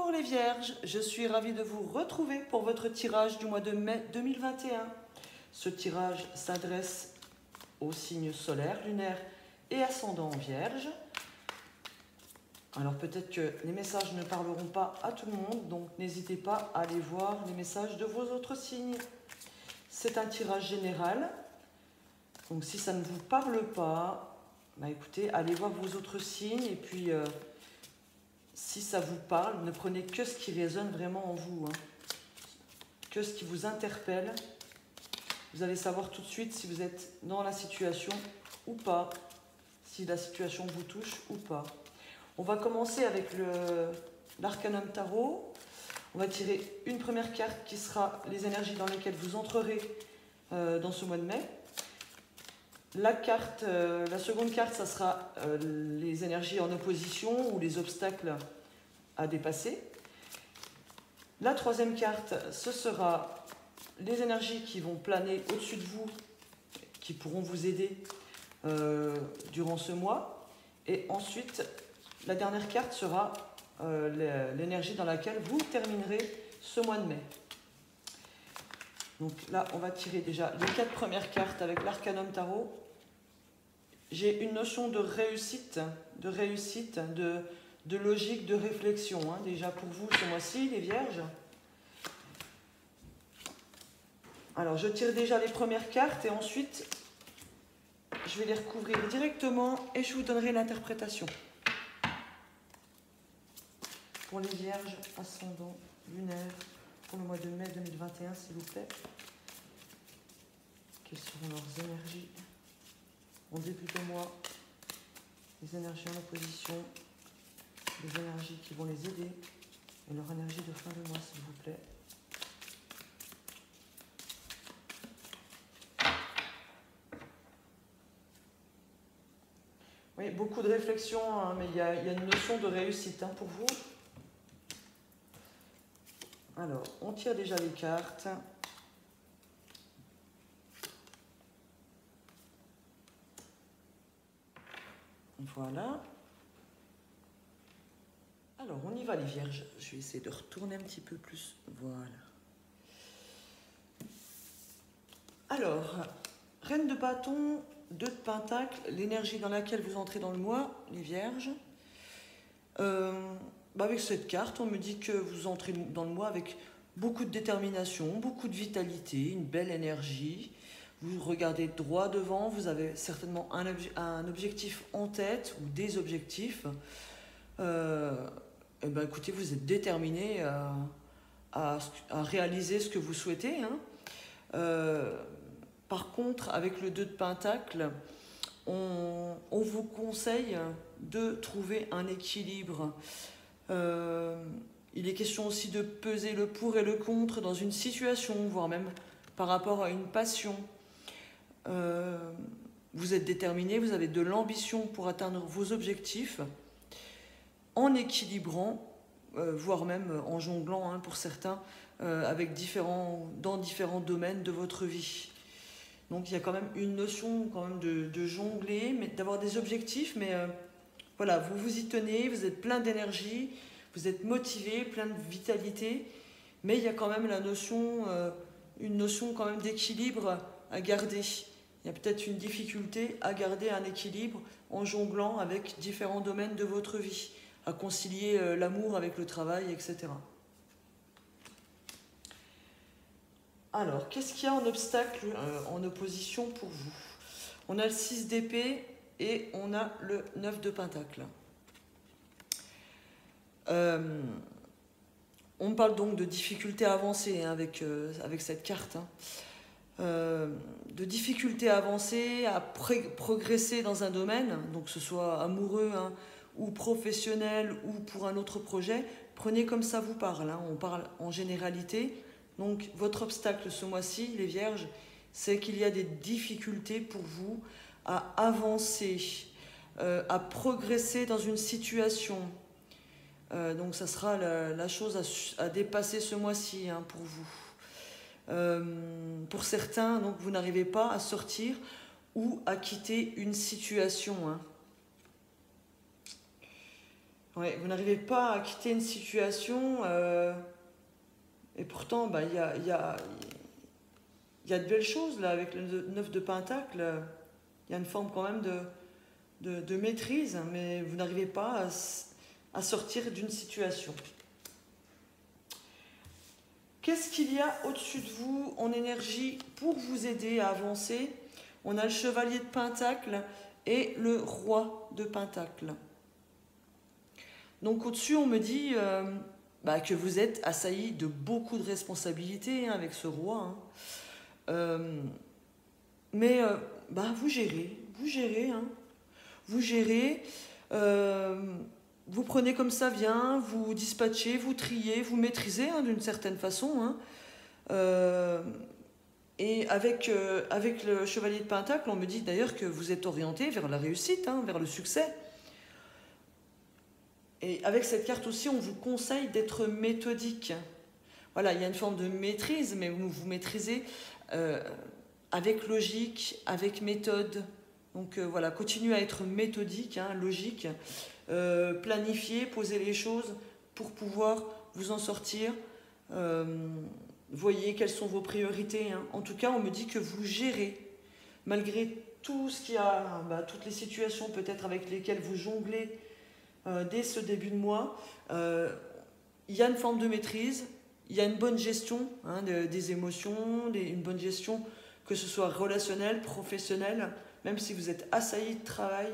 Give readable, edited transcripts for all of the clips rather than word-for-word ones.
Bonjour les Vierges, je suis ravie de vous retrouver pour votre tirage du mois de mai 2021. Ce tirage s'adresse aux signes solaires, lunaires et ascendants Vierge. Alors peut-être que les messages ne parleront pas à tout le monde, donc n'hésitez pas à aller voir les messages de vos autres signes. C'est un tirage général, donc si ça ne vous parle pas, écoutez, allez voir vos autres signes et puis si ça vous parle, ne prenez que ce qui résonne vraiment en vous, que ce qui vous interpelle. Vous allez savoir tout de suite si vous êtes dans la situation ou pas, si la situation vous touche ou pas. On va commencer avec l'Arcanum Tarot. On va tirer une première carte qui sera les énergies dans lesquelles vous entrerez dans ce mois de mai. La seconde carte, ça sera les énergies en opposition ou les obstacles à dépasser. La troisième carte, ce sera les énergies qui vont planer au-dessus de vous, qui pourront vous aider durant ce mois. Et ensuite, la dernière carte sera l'énergie dans laquelle vous terminerez ce mois de mai. Donc là, on va tirer déjà les 4 premières cartes avec l'Arcanum Tarot. J'ai une notion de réussite, de logique, de réflexion, déjà pour vous ce mois-ci, les Vierges. Alors, je tire déjà les premières cartes et ensuite, je vais les recouvrir directement et je vous donnerai l'interprétation. Pour les Vierges, ascendant, lunaire, pour le mois de mai 2021, s'il vous plaît. Quelles seront leurs énergies en début de mois? Les énergies en opposition, les énergies qui vont les aider et leur énergie de fin de mois, s'il vous plaît. Oui, beaucoup de réflexion, mais il y a une notion de réussite pour vous. Alors, on tire déjà les cartes. Voilà. Alors, on y va les Vierges. Je vais essayer de retourner un petit peu plus. Voilà. Alors, Reine de bâton, 2 de pentacle, l'énergie dans laquelle vous entrez dans le mois, les Vierges. Avec cette carte, on me dit que vous entrez dans le mois avec beaucoup de détermination, beaucoup de vitalité, une belle énergie. Vous regardez droit devant, vous avez certainement un objectif en tête ou des objectifs. Écoutez, vous êtes déterminé à réaliser ce que vous souhaitez. Par contre, avec le 2 de pentacle, on vous conseille de trouver un équilibre. Il est question aussi de peser le pour et le contre dans une situation, voire même par rapport à une passion. Vous êtes déterminé, vous avez de l'ambition pour atteindre vos objectifs en équilibrant, voire même en jonglant pour certains, dans différents domaines de votre vie. Donc il y a quand même une notion de jongler, mais d'avoir des objectifs, mais voilà, vous vous y tenez, vous êtes plein d'énergie, vous êtes motivé, plein de vitalité, mais il y a quand même une notion quand même d'équilibre à garder. Il y a peut-être une difficulté à garder un équilibre en jonglant avec différents domaines de votre vie, à concilier l'amour avec le travail, etc. Alors, qu'est-ce qu'il y a en obstacle, en opposition pour vous? On a le 6 d'épée et on a le 9 de pentacle. On parle donc de difficultés avancées avec cette carte. De difficultés avancées à progresser dans un domaine, donc que ce soit amoureux ou professionnel ou pour un autre projet. Prenez comme ça vous parle. On parle en généralité. Donc votre obstacle ce mois-ci, les Vierges, c'est qu'il y a des difficultés pour vous à avancer, à progresser dans une situation. Donc ça sera la chose à dépasser ce mois-ci pour vous. Pour certains, donc, vous n'arrivez pas à sortir ou à quitter une situation. Ouais, vous n'arrivez pas à quitter une situation et pourtant, bah, il y a de belles choses là avec le 9 de Pentacle. Il y a une forme quand même de maîtrise, mais vous n'arrivez pas à sortir d'une situation. Qu'est-ce qu'il y a au-dessus de vous en énergie pour vous aider à avancer? On a le chevalier de Pentacle et le roi de Pentacle. Donc au-dessus, on me dit que vous êtes assailli de beaucoup de responsabilités avec ce roi. Mais vous gérez. Vous gérez. Vous prenez comme ça vient, vous dispatchez, vous triez, vous maîtrisez d'une certaine façon. Et avec le chevalier de Pentacle, on me dit d'ailleurs que vous êtes orienté vers la réussite, vers le succès. Et avec cette carte aussi, on vous conseille d'être méthodique. Voilà, il y a une forme de maîtrise, mais vous maîtrisez avec logique, avec méthode. Donc voilà, continuez à être méthodique, logique, planifier, poser les choses pour pouvoir vous en sortir. Voyez quelles sont vos priorités. En tout cas, on me dit que vous gérez, malgré tout ce qu'il y a, toutes les situations peut-être avec lesquelles vous jonglez dès ce début de mois. Il y a une forme de maîtrise, il y a une bonne gestion des émotions, une bonne gestion, que ce soit relationnelle, professionnelle, même si vous êtes assailli de travail,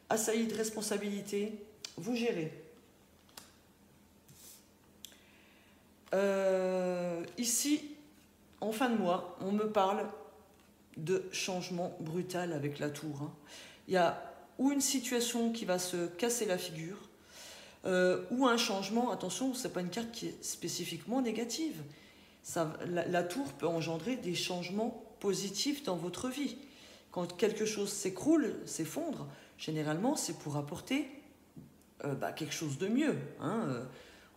assailli de responsabilité, vous gérez. Ici, en fin de mois, on me parle de changement brutal avec la tour. Il y a ou une situation qui va se casser la figure, ou un changement. Attention, ce n'est pas une carte qui est spécifiquement négative. La tour peut engendrer des changements positifs dans votre vie. Quand quelque chose s'écroule, s'effondre, généralement, c'est pour apporter quelque chose de mieux.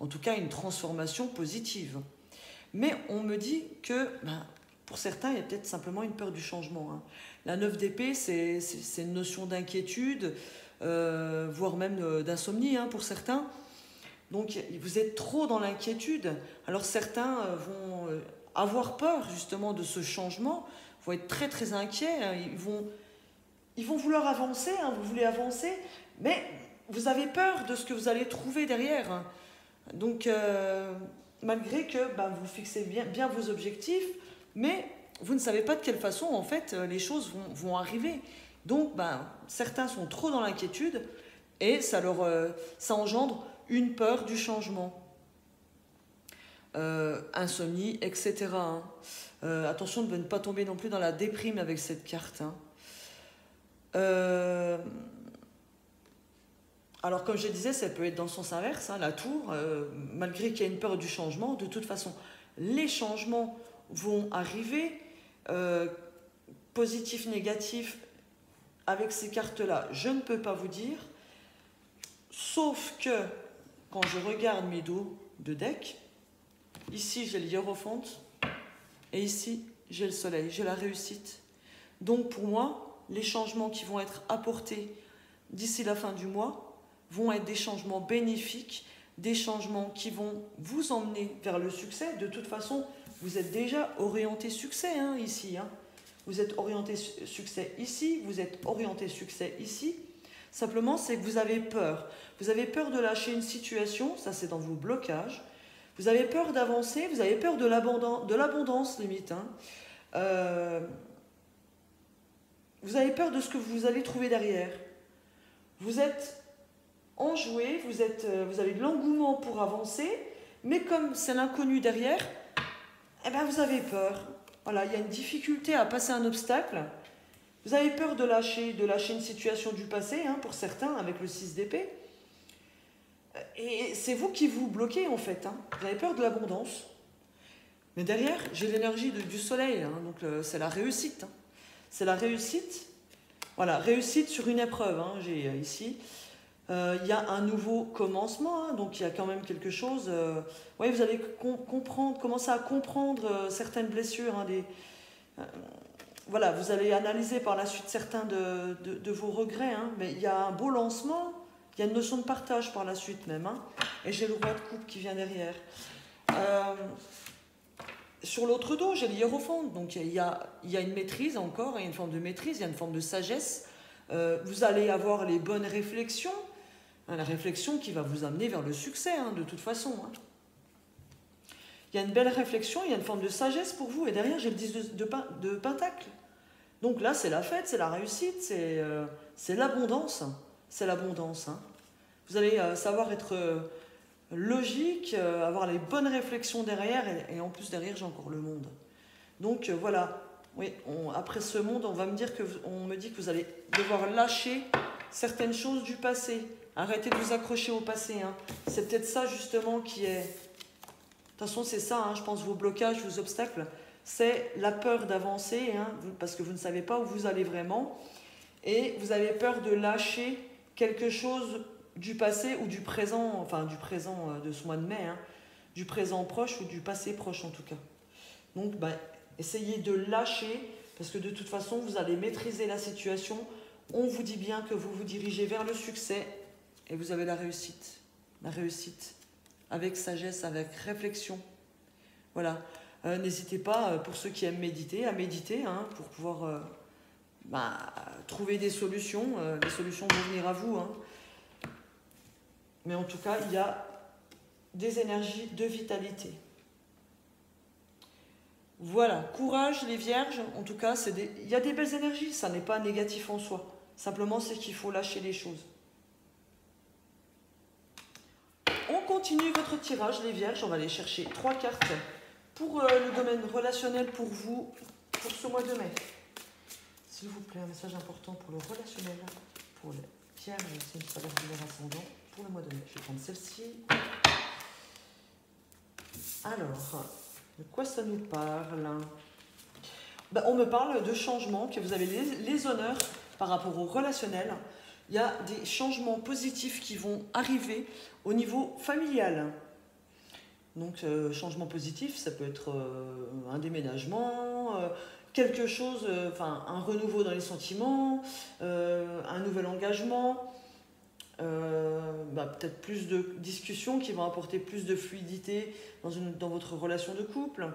En tout cas, une transformation positive. Mais on me dit que, pour certains, il y a peut-être simplement une peur du changement. La 9 d'épée, c'est une notion d'inquiétude, voire même d'insomnie pour certains. Donc, vous êtes trop dans l'inquiétude. Alors, certains vont avoir peur, justement, de ce changement, vont être très, très inquiets. Ils vont vouloir avancer, vous voulez avancer, mais vous avez peur de ce que vous allez trouver derrière. Donc, malgré que vous fixez bien vos objectifs, mais vous ne savez pas de quelle façon, en fait, les choses vont arriver. Donc, certains sont trop dans l'inquiétude et ça engendre une peur du changement. Insomnie, etc. Attention de ne pas tomber non plus dans la déprime avec cette carte. Alors, comme je disais, ça peut être dans le sens inverse, la tour, malgré qu'il y ait une peur du changement, de toute façon, les changements vont arriver, positifs, négatifs, avec ces cartes-là, je ne peux pas vous dire, sauf que, quand je regarde mes dos de deck, ici j'ai le Hiérophant, et ici j'ai le Soleil, j'ai la réussite. Donc pour moi, les changements qui vont être apportés d'ici la fin du mois vont être des changements bénéfiques, des changements qui vont vous emmener vers le succès. De toute façon, vous êtes déjà orienté succès ici. Vous êtes orienté succès ici, vous êtes orienté succès ici. Simplement, c'est que vous avez peur. Vous avez peur de lâcher une situation, ça c'est dans vos blocages. Vous avez peur d'avancer, vous avez peur de l'abondance limite. Vous avez peur de ce que vous allez trouver derrière. Vous êtes enjoué, vous avez de l'engouement pour avancer, mais comme c'est l'inconnu derrière, vous avez peur. Voilà, il y a une difficulté à passer un obstacle. Vous avez peur de lâcher une situation du passé, pour certains, avec le 6 d'épée. Et c'est vous qui vous bloquez, en fait. Vous avez peur de l'abondance. Mais derrière, j'ai l'énergie du soleil, donc c'est la réussite. C'est la réussite. Voilà, réussite sur une épreuve, j'ai ici. Il y a un nouveau commencement, donc il y a quand même quelque chose. Vous allez commencer à comprendre certaines blessures. Voilà, vous allez analyser par la suite certains de vos regrets, mais il y a un beau lancement Il y a une notion de partage par la suite même. Hein. Et j'ai le roi de coupe qui vient derrière. Sur l'autre dos, j'ai le hiérophant. Donc il y a une maîtrise encore, il y a une forme de maîtrise, il y a une forme de sagesse. Vous allez avoir les bonnes réflexions. Hein, la réflexion qui va vous amener vers le succès, hein, de toute façon. Hein. Il y a une belle réflexion, il y a une forme de sagesse pour vous. Et derrière, j'ai le 10 de pentacle. Donc là, c'est la fête, c'est la réussite, c'est l'abondance. C'est l'abondance. Hein. Vous allez savoir être logique, avoir les bonnes réflexions derrière. Et en plus, derrière, j'ai encore le monde. Donc voilà. Oui, après ce monde, on me dit que vous allez devoir lâcher certaines choses du passé. Arrêtez de vous accrocher au passé. Hein. C'est peut-être ça, justement, qui est... De toute façon, c'est ça, hein, je pense, vos blocages, vos obstacles. C'est la peur d'avancer, hein, parce que vous ne savez pas où vous allez vraiment. Et vous avez peur de lâcher quelque chose du passé ou du présent, enfin du présent de ce mois de mai, hein, du présent proche ou du passé proche en tout cas. Donc, essayez de lâcher, parce que de toute façon, vous allez maîtriser la situation. On vous dit bien que vous vous dirigez vers le succès et vous avez la réussite. La réussite. Avec sagesse, avec réflexion. Voilà. N'hésitez pas, pour ceux qui aiment méditer, à méditer, hein, pour pouvoir trouver des solutions. Les solutions vont venir à vous. Hein. Mais en tout cas, il y a des énergies de vitalité. Voilà. Courage, les vierges. En tout cas, il y a des belles énergies. Ça n'est pas négatif en soi. Simplement, c'est qu'il faut lâcher les choses. On continue votre tirage, les vierges. On va aller chercher 3 cartes pour le domaine relationnel pour vous, pour ce mois de mai. S'il vous plaît, un message important pour le relationnel, pour les vierges, c'est le salaire de leur ascendant, pour le mois de mai. Je vais prendre celle-ci. Alors, de quoi ça nous parle? On me parle de changements, que vous avez les honneurs par rapport au relationnel. Il y a des changements positifs qui vont arriver au niveau familial. Donc, changement positif, ça peut être un déménagement, quelque chose, un renouveau dans les sentiments, un nouvel engagement, peut-être plus de discussions qui vont apporter plus de fluidité dans votre relation de couple.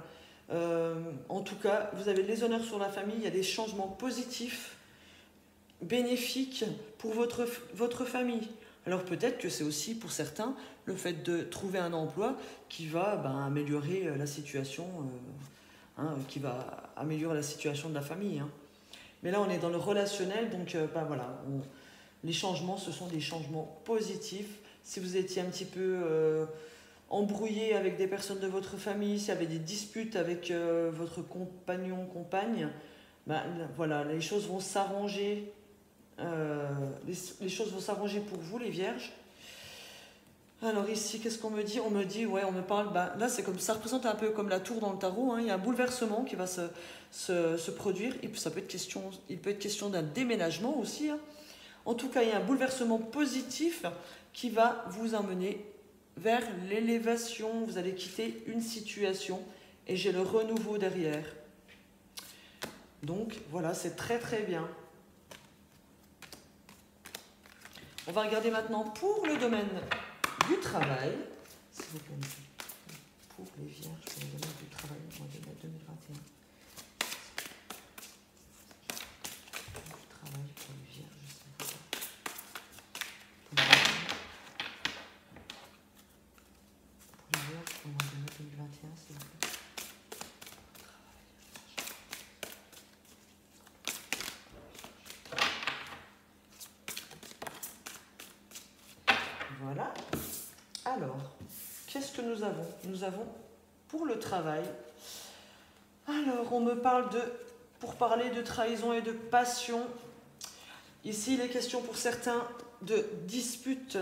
En tout cas, vous avez les honneurs sur la famille, il y a des changements positifs, bénéfiques pour votre famille. Alors peut-être que c'est aussi pour certains le fait de trouver un emploi qui va améliorer la situation, qui va améliorer la situation de la famille. Hein. Mais là on est dans le relationnel, donc les changements, ce sont des changements positifs. Si vous étiez un petit peu embrouillé avec des personnes de votre famille, s'il y avait des disputes avec votre compagnon, compagne, les choses vont s'arranger. Les choses vont s'arranger pour vous, les vierges. Alors ici, qu'est-ce qu'on me dit? On me dit, on me parle, là c'est comme ça représente un peu comme la tour dans le tarot, hein, il y a un bouleversement qui va se produire, et ça peut être il peut être question d'un déménagement aussi. Hein. En tout cas, il y a un bouleversement positif qui va vous emmener vers l'élévation. Vous allez quitter une situation et j'ai le renouveau derrière. Donc voilà, c'est très très bien. On va regarder maintenant pour le domaine du travail. S'il vous plaît, pour les vierges, pour le domaine du travail, mois de mai 2021. Du travail pour les vierges, s'il vous plaît. Pour les vierges, pour le mois de mai 2021, s'il vous plaît. Voilà. Alors, qu'est-ce que nous avons? Nous avons pour le travail. Alors, on me parle pour parler de trahison et de passion. Ici, il est question pour certains de disputes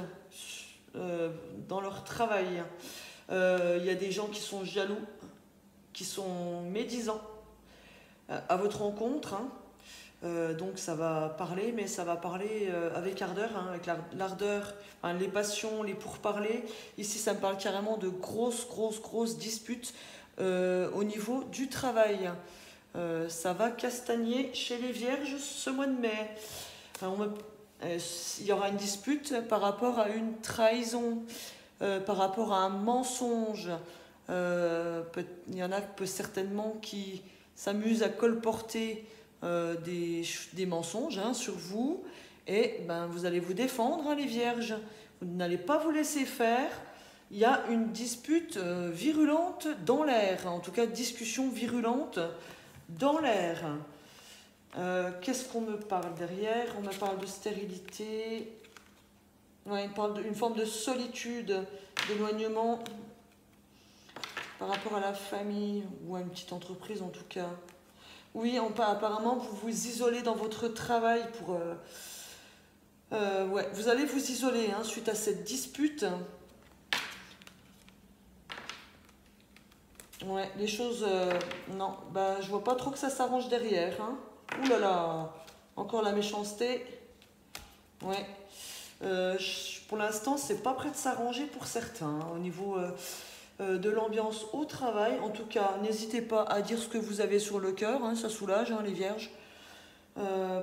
dans leur travail. Il y a des gens qui sont jaloux, qui sont médisants à votre rencontre. Hein. Donc ça va parler, mais ça va parler avec ardeur, hein, avec l'ardeur, les passions, les pourparlers. Ici, ça me parle carrément de grosses disputes au niveau du travail. Ça va castagner chez les vierges ce mois de mai. il y aura une dispute par rapport à une trahison, par rapport à un mensonge. Il y en a certainement qui s'amusent à colporter des mensonges hein, sur vous. Et ben, vous allez vous défendre, hein, les vierges. Vous n'allez pas vous laisser faire. Il y a une dispute virulente dans l'air. En tout cas, discussion virulente dans l'air. Qu'est-ce qu'on me parle derrière? On me parle de stérilité. Ouais, on parle d'une forme de solitude, d'éloignement par rapport à la famille ou à une petite entreprise en tout cas. Oui, apparemment, vous vous isolez dans votre travail pour... ouais, vous allez vous isoler hein, suite à cette dispute. Ouais, les choses... non, bah, je vois pas trop que ça s'arrange derrière. Hein. Ouh là là, encore la méchanceté. Ouais. Pour l'instant, c'est pas prêt de s'arranger pour certains. Hein, au niveau de l'ambiance au travail, en tout cas, n'hésitez pas à dire ce que vous avez sur le cœur. Hein, ça soulage, hein, les vierges.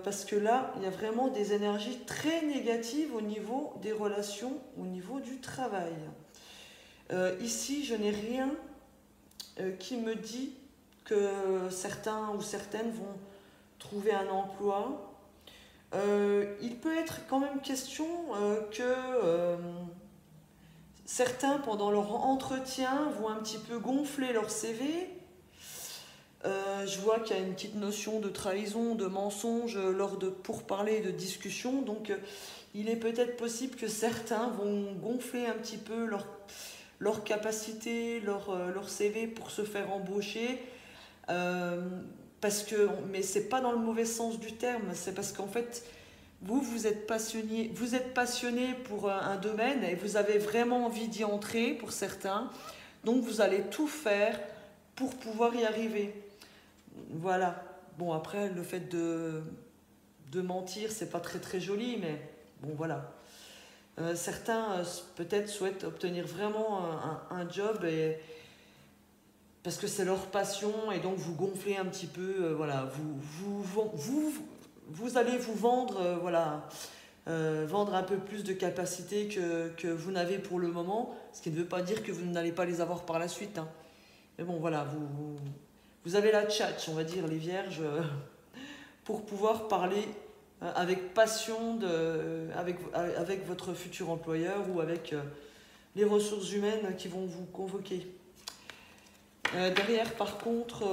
Parce que là, il y a vraiment des énergies très négatives au niveau des relations, au niveau du travail. Ici, je n'ai rien qui me dit que certains ou certaines vont trouver un emploi. Il peut être quand même question que certains, pendant leur entretien, vont un petit peu gonfler leur CV. Je vois qu'il y a une petite notion de trahison, de mensonge lors de pourparlers, de discussions. Donc, il est peut-être possible que certains vont gonfler un petit peu leur capacité, leur CV pour se faire embaucher. Mais c'est pas dans le mauvais sens du terme. C'est parce qu'en fait, vous êtes passionné pour un domaine et vous avez vraiment envie d'y entrer pour certains. Donc, vous allez tout faire pour pouvoir y arriver. Voilà. Bon, après, le fait de mentir, c'est pas très très joli, mais bon, voilà. Certains, peut-être, souhaitent obtenir vraiment un job parce que c'est leur passion et donc vous gonflez un petit peu, voilà. Vous allez vous vendre, voilà. Vendre un peu plus de capacités que vous n'avez pour le moment, ce qui ne veut pas dire que vous n'allez pas les avoir par la suite. Hein. Mais bon, voilà, vous avez la tchatche, on va dire, les vierges, pour pouvoir parler avec passion avec votre futur employeur ou avec les ressources humaines qui vont vous convoquer. Derrière, par contre,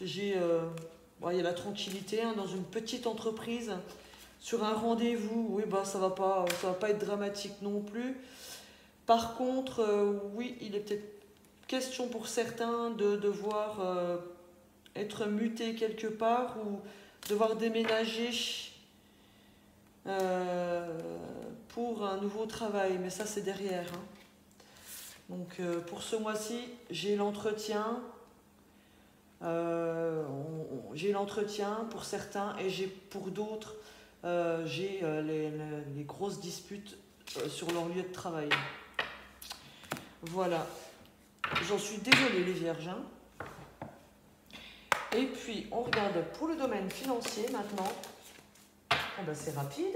il y a la tranquillité hein, dans une petite entreprise. Sur un rendez-vous, oui, bah, ça va pas être dramatique non plus. Par contre, oui, il est peut-être question pour certains de devoir être muté quelque part ou devoir déménager pour un nouveau travail. Mais ça, c'est derrière. Hein. Donc, pour ce mois-ci, j'ai l'entretien. J'ai l'entretien pour certains et pour d'autres, j'ai les grosses disputes sur leur lieu de travail. Voilà. J'en suis désolée, les vierges. Hein. Et puis, on regarde pour le domaine financier maintenant. Oh ben, c'est rapide.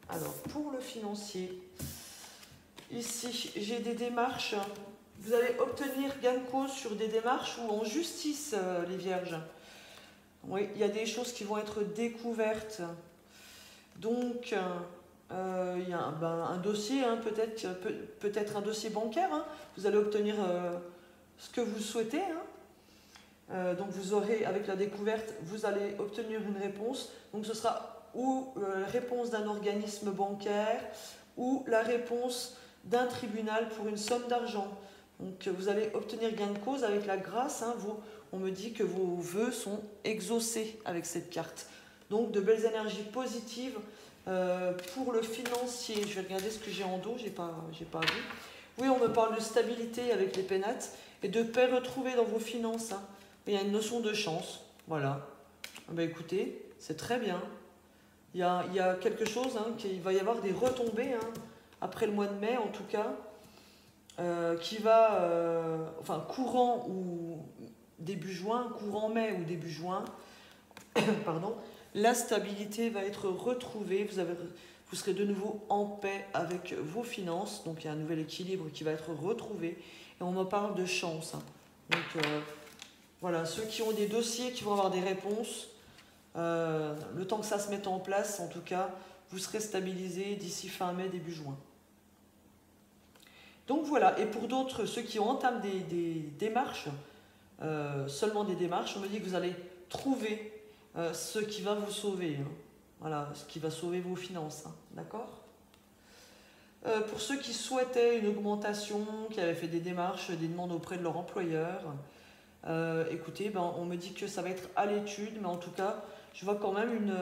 Alors, pour le financier, ici, j'ai des démarches. Vous allez obtenir gain de cause sur des démarches ou en justice, les vierges. Oui, il y a des choses qui vont être découvertes. Donc, il y a un dossier, hein, peut-être un dossier bancaire. Hein. Vous allez obtenir ce que vous souhaitez. Hein. Donc, vous aurez, avec la découverte, vous allez obtenir une réponse. Donc, ce sera ou la réponse d'un organisme bancaire ou la réponse d'un tribunal pour une somme d'argent. Donc, vous allez obtenir gain de cause avec la grâce. Hein, on me dit que vos vœux sont exaucés avec cette carte. Donc, de belles énergies positives pour le financier. Je vais regarder ce que j'ai en dos, j'ai pas vu. Oui, on me parle de stabilité avec les pénates et de paix retrouvée dans vos finances. Hein. Il y a une notion de chance. Voilà. Ben, écoutez, c'est très bien. Il y a quelque chose, hein, qu'il va y avoir des retombées, hein, après le mois de mai en tout cas, qui va, enfin courant ou début juin, courant mai ou début juin, pardon, la stabilité va être retrouvée, vous serez de nouveau en paix avec vos finances. Donc il y a un nouvel équilibre qui va être retrouvé. Et on me parle de chance. Donc voilà, ceux qui ont des dossiers qui vont avoir des réponses, le temps que ça se mette en place, en tout cas, vous serez stabilisé d'ici fin mai, début juin. Donc voilà, et pour d'autres, ceux qui ont entamé des démarches, seulement des démarches, on me dit que vous allez trouver ce qui va vous sauver. Hein. Voilà, ce qui va sauver vos finances. Hein. D'accord ? Pour ceux qui souhaitaient une augmentation, qui avaient fait des démarches, des demandes auprès de leur employeur, écoutez, ben, on me dit que ça va être à l'étude, mais en tout cas, je vois quand même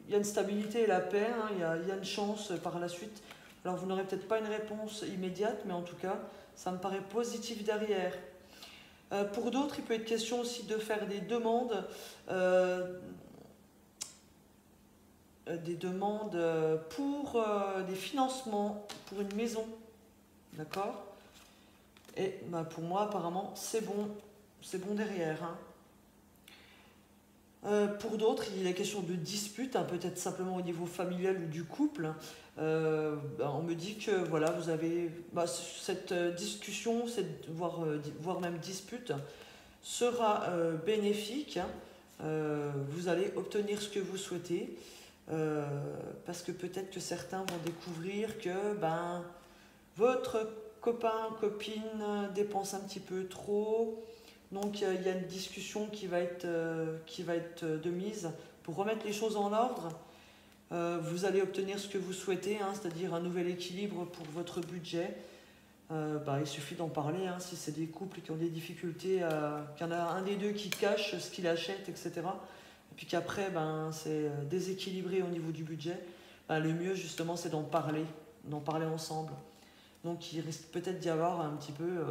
il y a une stabilité et la paix, hein, il y a une chance par la suite. Alors vous n'aurez peut-être pas une réponse immédiate, mais en tout cas, ça me paraît positif derrière. Pour d'autres, il peut être question aussi de faire des demandes pour des financements pour une maison. D'accord ? Et bah, pour moi, apparemment, c'est bon derrière. Hein. Pour d'autres, il est question de dispute, hein, peut-être simplement au niveau familial ou du couple. On me dit que voilà, vous avez cette discussion, voire même dispute, sera bénéfique. Hein. Vous allez obtenir ce que vous souhaitez, parce que peut-être que certains vont découvrir que votre copain, copine dépense un petit peu trop. Donc il y a une discussion qui va être de mise pour remettre les choses en ordre. Vous allez obtenir ce que vous souhaitez, hein, c'est-à-dire un nouvel équilibre pour votre budget. Il suffit d'en parler, hein, si c'est des couples qui ont des difficultés, qu'il y en a un des deux qui cache ce qu'il achète, etc. Et puis qu'après, c'est déséquilibré au niveau du budget. Le mieux, justement, c'est d'en parler ensemble. Donc il risque peut-être d'y avoir un petit peu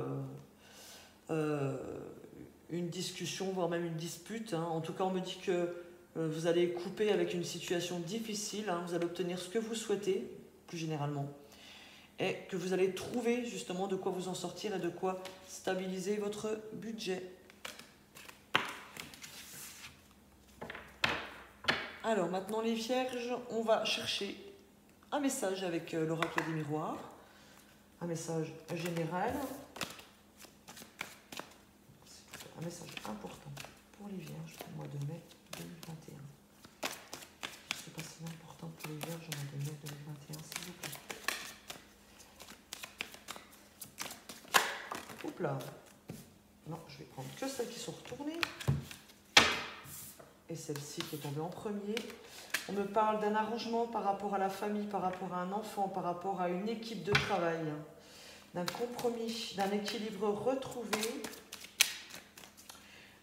une discussion, voire même une dispute. Hein. En tout cas, on me dit que vous allez couper avec une situation difficile. Hein. Vous allez obtenir ce que vous souhaitez, plus généralement. Et que vous allez trouver justement de quoi vous en sortir et de quoi stabiliser votre budget. Alors, maintenant les vierges, on va chercher un message avec l'oracle des miroirs. Un message général. Un message important pour les vierges au mois de mai 2021. Je ne sais pas si c'est important pour les vierges au mois de mai 2021, s'il vous plaît. Oups là. Non, je vais prendre que celles qui sont retournées. Et celle-ci qui est tombée en premier. On me parle d'un arrangement par rapport à la famille, par rapport à un enfant, par rapport à une équipe de travail, d'un compromis, d'un équilibre retrouvé.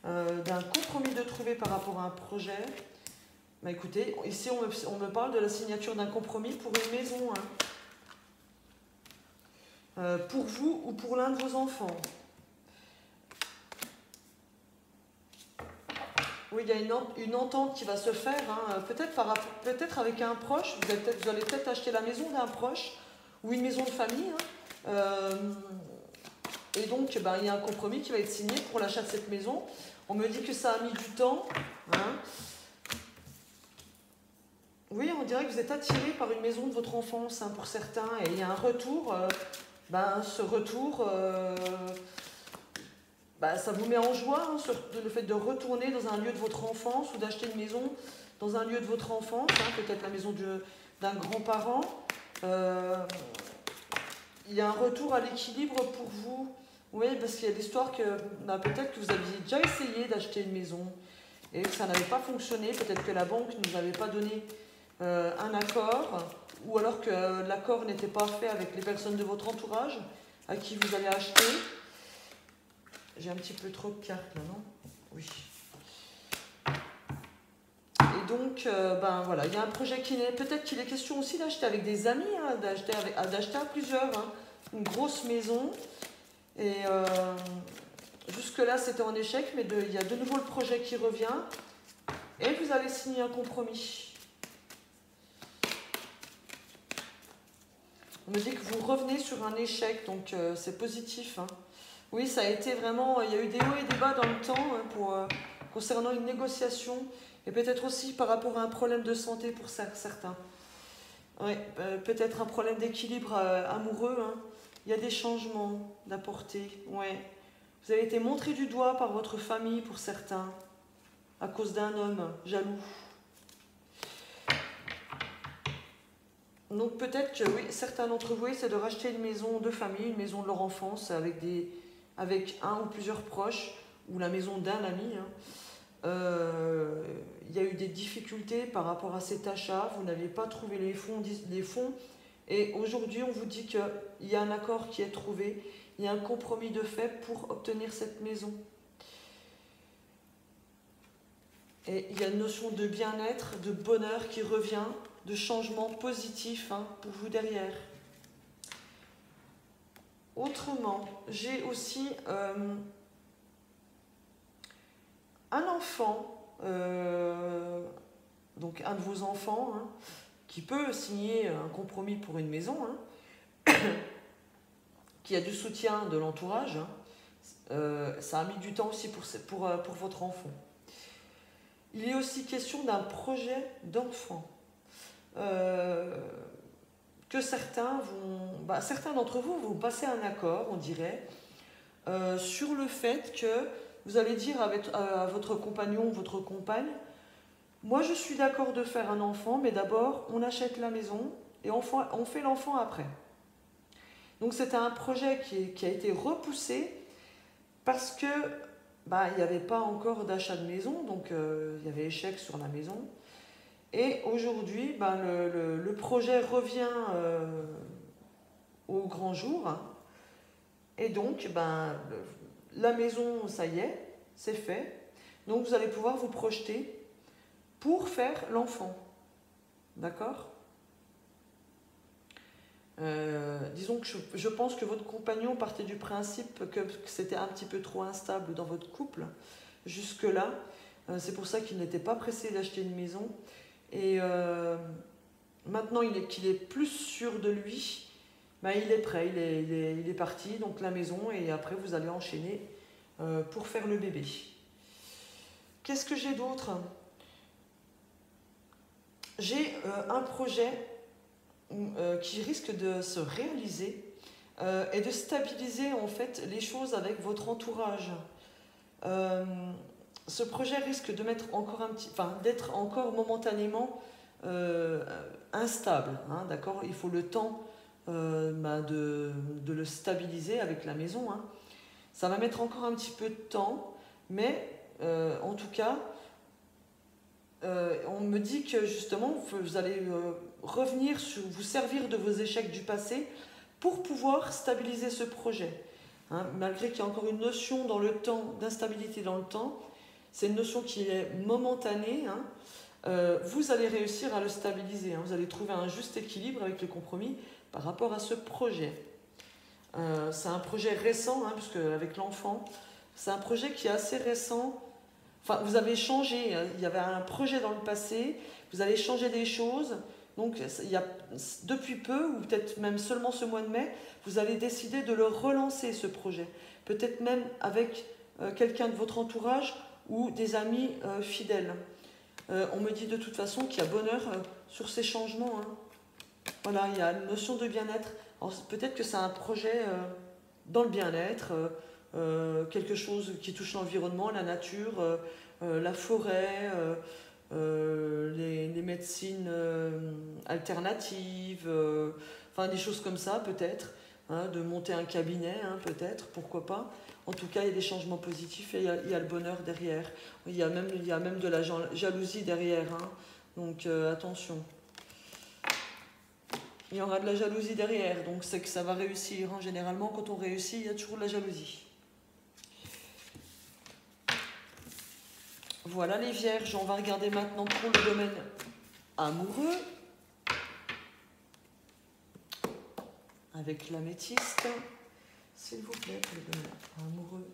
D'un compromis de trouver par rapport à un projet. Écoutez, ici on me parle de la signature d'un compromis pour une maison. Hein. Pour vous ou pour l'un de vos enfants. Oui, il y a une entente qui va se faire. Hein. Peut-être avec un proche. Vous allez peut-être acheter la maison d'un proche ou une maison de famille. Hein. Et donc, il y a un compromis qui va être signé pour l'achat de cette maison. On me dit que ça a mis du temps. Hein. Oui, on dirait que vous êtes attiré par une maison de votre enfance, hein, pour certains. Et il y a un retour. Ce retour, ça vous met en joie, hein, sur le fait de retourner dans un lieu de votre enfance ou d'acheter une maison dans un lieu de votre enfance. Hein, peut-être la maison d'un grand-parent. Il y a un retour à l'équilibre pour vous. Oui, parce qu'il y a l'histoire que peut-être que vous aviez déjà essayé d'acheter une maison et que ça n'avait pas fonctionné. Peut-être que la banque ne vous avait pas donné un accord, ou alors que l'accord n'était pas fait avec les personnes de votre entourage à qui vous allez acheter. J'ai un petit peu trop de cartes là, non ? Oui. Et donc, voilà, il y a un projet peut-être qu'il est question aussi d'acheter avec des amis, hein, d'acheter à plusieurs, hein, une grosse maison. Et jusque-là, c'était en échec, mais il y a de nouveau le projet qui revient. Et vous allez signer un compromis. On me dit que vous revenez sur un échec, donc c'est positif. Hein. Oui, ça a été vraiment... Il y a eu des hauts et des bas dans le temps, hein, concernant une négociation, et peut-être aussi par rapport à un problème de santé pour certains. Ouais, peut-être un problème d'équilibre amoureux. Hein. Il y a des changements d'apporter. Ouais. Vous avez été montré du doigt par votre famille pour certains, à cause d'un homme jaloux. Donc peut-être que oui, certains d'entre vous essaient de racheter une maison de famille, une maison de leur enfance avec un ou plusieurs proches, ou la maison d'un ami. Hein. Il y a eu des difficultés par rapport à cet achat, vous n'avez pas trouvé les fonds, et aujourd'hui on vous dit qu'il y a un accord qui est trouvé, il y a un compromis de fait pour obtenir cette maison. Et il y a une notion de bien-être, de bonheur qui revient, de changement positif hein, pour vous derrière. Autrement, j'ai aussi un enfant, donc un de vos enfants, hein, qui peut signer un compromis pour une maison, hein, qui a du soutien de l'entourage. Hein, ça a mis du temps aussi pour votre enfant. Il est aussi question d'un projet d'enfant. Que certains d'entre vous vont passer un accord, on dirait, sur le fait que vous allez dire à votre compagnon ou votre compagne, moi je suis d'accord de faire un enfant, mais d'abord on achète la maison et on fait l'enfant après. Donc c'était un projet qui a été repoussé parce que il n'y avait pas encore d'achat de maison, donc il y avait échec sur la maison. Et aujourd'hui, le projet revient au grand jour. Hein, et donc, la maison, ça y est, c'est fait. Donc, vous allez pouvoir vous projeter pour faire l'enfant. D'accord ? Disons que je pense que votre compagnon partait du principe que c'était un petit peu trop instable dans votre couple. Jusque-là, c'est pour ça qu'il n'était pas pressé d'acheter une maison. Et maintenant qu'il est plus sûr de lui, il est prêt, il est parti, donc la maison, et après vous allez enchaîner pour faire le bébé. Qu'est-ce que j'ai d'autre ? J'ai un projet qui risque de se réaliser et de stabiliser en fait les choses avec votre entourage. Ce projet risque de mettre encore d'être encore momentanément instable, hein, d'accord ? Il faut le temps de le stabiliser avec la maison. Hein. Ça va mettre encore un petit peu de temps, mais en tout cas, on me dit que justement, vous allez vous servir de vos échecs du passé pour pouvoir stabiliser ce projet. Hein, malgré qu'il y a encore une notion dans le temps, d'instabilité dans le temps, c'est une notion qui est momentanée, hein, vous allez réussir à le stabiliser. Hein, vous allez trouver un juste équilibre avec le compromis par rapport à ce projet. C'est un projet récent, hein, puisque avec l'enfant, c'est un projet qui est assez récent. Enfin, vous avez changé, il y avait un projet dans le passé, vous allez changer des choses. Donc, depuis peu, ou peut-être même seulement ce mois de mai, vous allez décider de le relancer, ce projet. Peut-être même avec quelqu'un de votre entourage ou des amis fidèles. On me dit de toute façon qu'il y a bonheur sur ces changements. Hein. Voilà, il y a une notion de bien-être. Alors, peut-être que c'est un projet dans le bien-être, quelque chose qui touche l'environnement, la nature, la forêt, les médecines alternatives, des choses comme ça peut-être, hein, de monter un cabinet peut-être, pourquoi pas. En tout cas, il y a des changements positifs et il y a le bonheur derrière. Il y a même de la jalousie derrière, hein, donc attention. Il y aura de la jalousie derrière, donc c'est que ça va réussir. Hein. Généralement, quand on réussit, il y a toujours de la jalousie. Voilà les vierges, on va regarder maintenant pour le domaine amoureux. Avec l'améthyste. S'il vous plaît, le domaine amoureux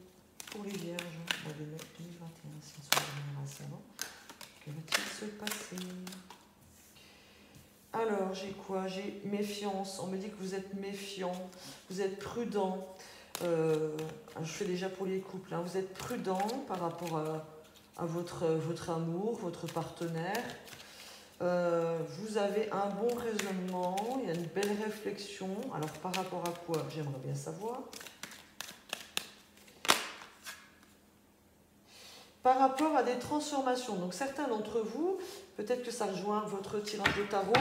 pour les vierges, mois de mai 2021, si nous sommes avant. Que va-t-il se passer ? Alors, j'ai quoi ? J'ai méfiance. On me dit que vous êtes méfiant, vous êtes prudent. Je fais déjà pour les couples. Hein. Vous êtes prudent par rapport à votre amour, votre partenaire. Vous avez un bon raisonnement, il y a une belle réflexion. Alors par rapport à quoi? J'aimerais bien savoir. Par rapport à des transformations. Donc certains d'entre vous, peut-être que ça rejoint votre tirage de tarot,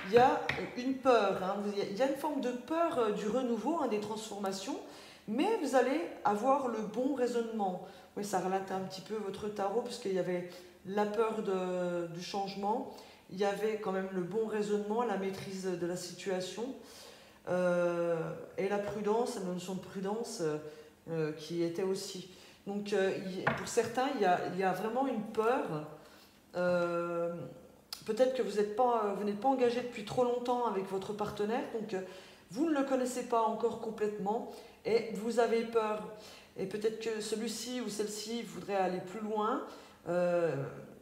il y a une peur. Hein, il y a une forme de peur du renouveau, hein, des transformations, mais vous allez avoir le bon raisonnement. Oui, ça relate un petit peu votre tarot, parce qu'il y avait la peur du changement, il y avait quand même le bon raisonnement, la maîtrise de la situation, et la prudence, la notion de prudence qui était aussi. Donc pour certains, il y a vraiment une peur. Peut-être que vous n'êtes pas engagé depuis trop longtemps avec votre partenaire, donc vous ne le connaissez pas encore complètement et vous avez peur. Et peut-être que celui-ci ou celle-ci voudrait aller plus loin.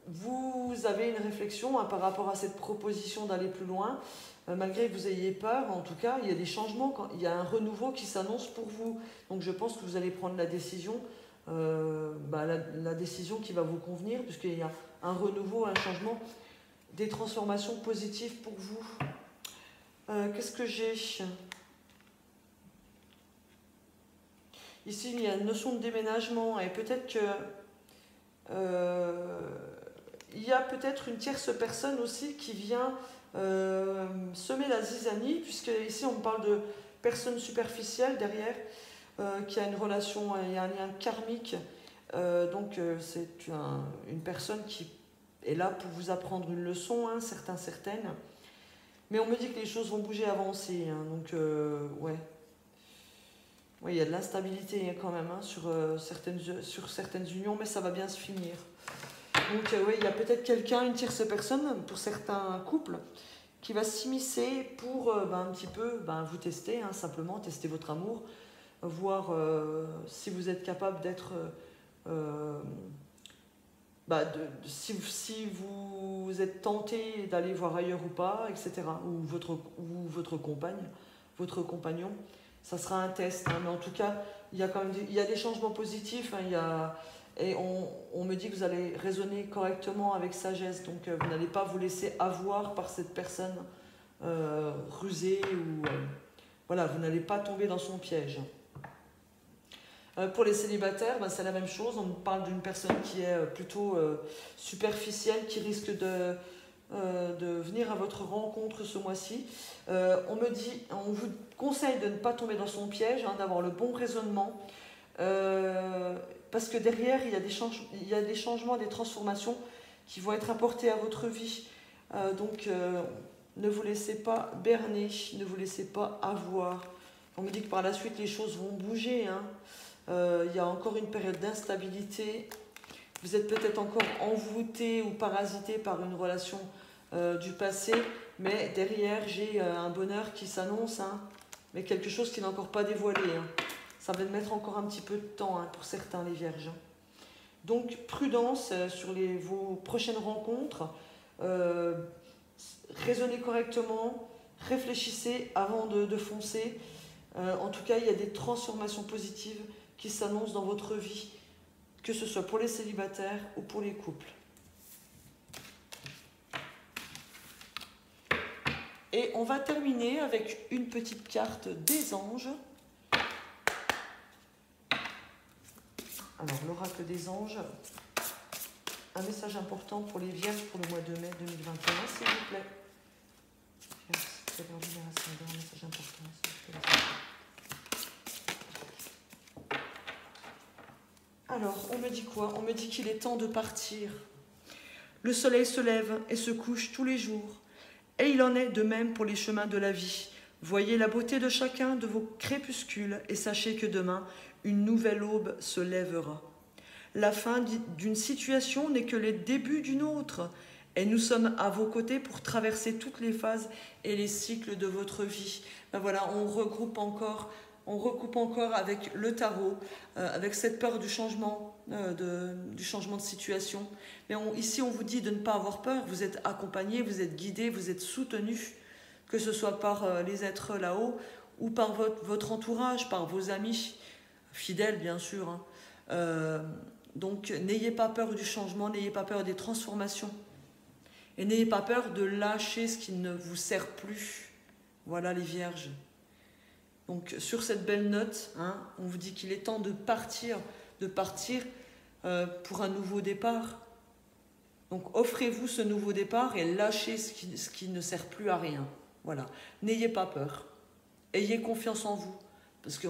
Vous avez une réflexion par rapport à cette proposition d'aller plus loin. Malgré que vous ayez peur, en tout cas, il y a des changements, il y a un renouveau qui s'annonce pour vous. Donc je pense que vous allez prendre la décision. La décision qui va vous convenir, puisqu'il y a un renouveau, un changement, des transformations positives pour vous. Qu'est-ce que j'ai? Ici, il y a une notion de déménagement, et peut-être que il y a peut-être une tierce personne aussi qui vient semer la zizanie, puisque ici on parle de personnes superficielles derrière, qui a une relation, il y a un lien karmique, donc c'est une personne qui est là pour vous apprendre une leçon, hein, certaines, mais on me dit que les choses vont bouger, avancer, hein, donc ouais, il y a de l'instabilité quand même, hein, sur certaines unions, mais ça va bien se finir. Donc oui, il y a peut-être quelqu'un, une tierce personne, pour certains couples, qui va s'immiscer pour un petit peu vous tester, hein, simplement tester votre amour, voir si vous êtes capable d'être... si vous êtes tenté d'aller voir ailleurs ou pas, etc. Ou votre compagne, votre compagnon, ça sera un test. Hein, mais en tout cas, il y a quand même il y a des changements positifs. Hein, et on me dit que vous allez raisonner correctement avec sagesse. Donc vous n'allez pas vous laisser avoir par cette personne rusée. Ou voilà, vous n'allez pas tomber dans son piège. Pour les célibataires, c'est la même chose. On parle d'une personne qui est plutôt superficielle, qui risque de venir à votre rencontre ce mois-ci. On vous conseille de ne pas tomber dans son piège, hein, d'avoir le bon raisonnement, parce que derrière, il y a des changements, des transformations qui vont être apportés à votre vie. Donc, ne vous laissez pas berner, ne vous laissez pas avoir. On me dit que par la suite, les choses vont bouger, hein. Il y a encore une période d'instabilité. Vous êtes peut-être encore envoûté ou parasité par une relation du passé, mais derrière j'ai un bonheur qui s'annonce, hein, mais quelque chose qui n'est encore pas dévoilé, hein. Ça va mettre encore un petit peu de temps, hein, pour certains, les vierges. Donc prudence sur vos prochaines rencontres, raisonnez correctement, réfléchissez avant de foncer. En tout cas, il y a des transformations positives qui s'annoncent dans votre vie, que ce soit pour les célibataires ou pour les couples. Et on va terminer avec une petite carte des anges. Alors, l'oracle des anges, un message important pour les vierges pour le mois de mai 2021, s'il vous plaît. Un message important, s'il vous plaît. Alors, on me dit quoi? On me dit qu'il est temps de partir. Le soleil se lève et se couche tous les jours. Et il en est de même pour les chemins de la vie. Voyez la beauté de chacun de vos crépuscules et sachez que demain, une nouvelle aube se lèvera. La fin d'une situation n'est que le début d'une autre. Et nous sommes à vos côtés pour traverser toutes les phases et les cycles de votre vie. Voilà, on recoupe encore avec le tarot, avec cette peur du changement, du changement de situation. Mais ici, on vous dit de ne pas avoir peur. Vous êtes accompagné, vous êtes guidé, vous êtes soutenu, que ce soit par les êtres là-haut ou par votre entourage, par vos amis, fidèles bien sûr. Hein. Donc, n'ayez pas peur du changement, n'ayez pas peur des transformations. Et n'ayez pas peur de lâcher ce qui ne vous sert plus. Voilà les vierges. Donc sur cette belle note, hein, on vous dit qu'il est temps de partir pour un nouveau départ. Donc offrez-vous ce nouveau départ et lâchez ce qui ne sert plus à rien. Voilà. N'ayez pas peur. Ayez confiance en vous. Parce que,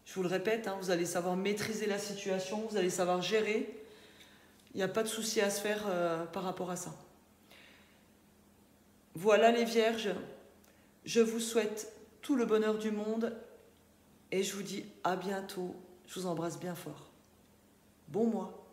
je vous le répète, hein, vous allez savoir maîtriser la situation, vous allez savoir gérer. Il n'y a pas de souci à se faire par rapport à ça. Voilà les vierges. Je vous souhaite tout le bonheur du monde et je vous dis à bientôt. Je vous embrasse bien fort. Bon mois.